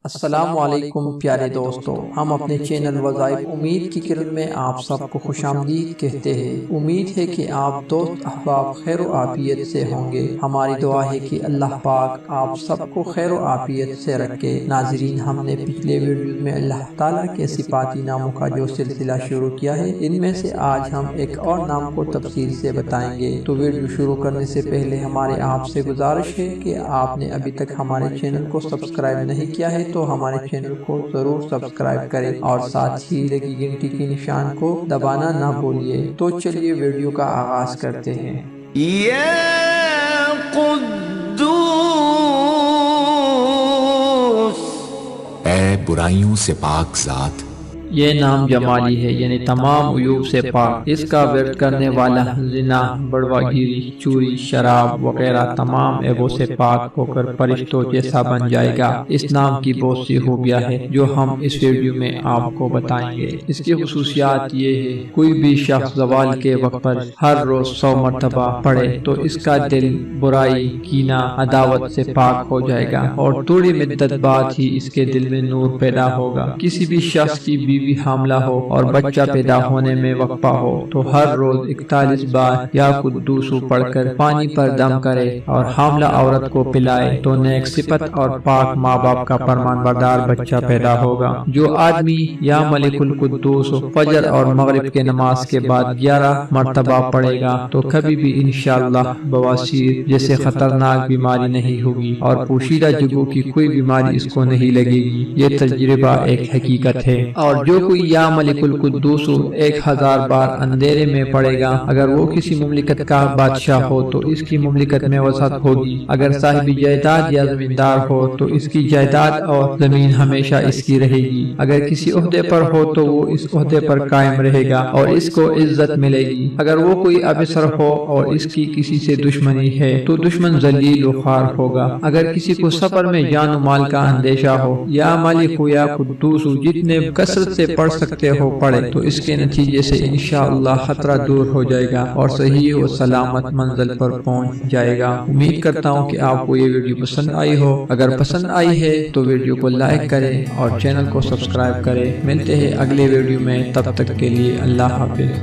السلام علیکم پیارے دوستو، ہم اپنے چینل وظائف امید کی کرن میں آپ سب کو خوش آمدید کہتے ہیں۔ امید ہے کہ آپ دوست احباب خیر و عافیت سے ہوں گے۔ ہماری دعا ہے کہ اللہ پاک آپ سب کو خیر و عافیت سے رکھے۔ ناظرین، ہم نے پچھلے ویڈیوز میں اللہ تعالیٰ کے صفاتی ناموں کا جو سلسلہ شروع کیا ہے، ان میں سے آج ہم ایک اور نام کو تفصیل سے بتائیں گے۔ تو ویڈیو شروع کرنے سے پہلے ہمارے آپ سے گزارش ہے کہ آپ نے ابھی تک ہمارے چینل کو سبسکرائب نہیں کیا ہے تو ہمارے چینل کو ضرور سبسکرائب کریں اور ساتھ ہی لگی گھنٹی کے نشان کو دبانا نہ بھولیے۔ تو چلیے ویڈیو کا آغاز کرتے ہیں۔ یا قدوس، اے برائیوں سے پاک ذات، یہ نام جمالی ہے، یعنی تمام عیوب سے پاک۔ اس کا ورد کرنے والا زنا، بڑوا گیری، چوری، شراب وغیرہ تمام عیبوں سے پاک ہو کر فرشتوں جیسا بن جائے گا۔ اس نام کی بہت سی خوبیاں ہیں جو ہم اس ویڈیو میں آپ کو بتائیں گے۔ اس کی خصوصیات یہ ہے، کوئی بھی شخص زوال کے وقت پر ہر روز 100 مرتبہ پڑھے تو اس کا دل برائی، کینہ، عداوت سے پاک ہو جائے گا اور تھوڑی مدت بعد ہی اس کے دل میں نور پیدا ہوگا۔ کسی بھی شخص کی بیوی حاملہ ہو اور بچہ پیدا ہونے میں وقفہ ہو تو ہر روز 41 بار یا قدوس پڑھ کر پانی پر دم کرے اور حاملہ عورت کو پلائے تو نیک صفت اور پاک ماں باپ کا فرمان بردار بچہ پیدا ہوگا۔ جو آدمی یا ملک القدوس فجر اور مغرب کے نماز کے بعد 11 مرتبہ پڑھے گا تو کبھی بھی انشاءاللہ بواسیر جیسے خطرناک بیماری نہیں ہوگی اور پوشیدہ جگہوں کی کوئی بیماری اس کو نہیں لگے گی۔ یہ تجربہ ایک حقیقت ہے۔ اور جو کوئی یا ملک القدوس 1000 بار اندھیرے میں پڑے گا، اگر وہ کسی مملکت کا بادشاہ ہو تو اس کی مملکت میں وسعت ہوگی، اگر صاحب جائیداد یا زمیندار ہو تو اس کی جائیداد اور زمین ہمیشہ اس کی رہے گی، اگر کسی عہدے پر ہو تو وہ اس عہدے پر قائم رہے گا اور اس کو عزت ملے گی، اگر وہ کوئی افسر ہو اور اس کی کسی سے دشمنی ہے تو دشمن ذلیل و خوار ہوگا، اگر کسی کو سفر میں جان و مال کا اندیشہ ہو، یا مالک ہو یا قدوس جتنے کثرت سے پڑھ سکتے ہو پڑھے تو اس کے نتیجے سے انشاءاللہ خطرہ دور ہو جائے گا اور صحیح و سلامت منزل پر پہنچ جائے گا۔ امید کرتا ہوں کہ آپ کو یہ ویڈیو پسند آئی ہو۔ اگر پسند آئی ہے تو ویڈیو کو لائک کریں اور چینل کو سبسکرائب کریں۔ ملتے ہیں اگلے ویڈیو میں، تب تک کے لیے اللہ حافظ۔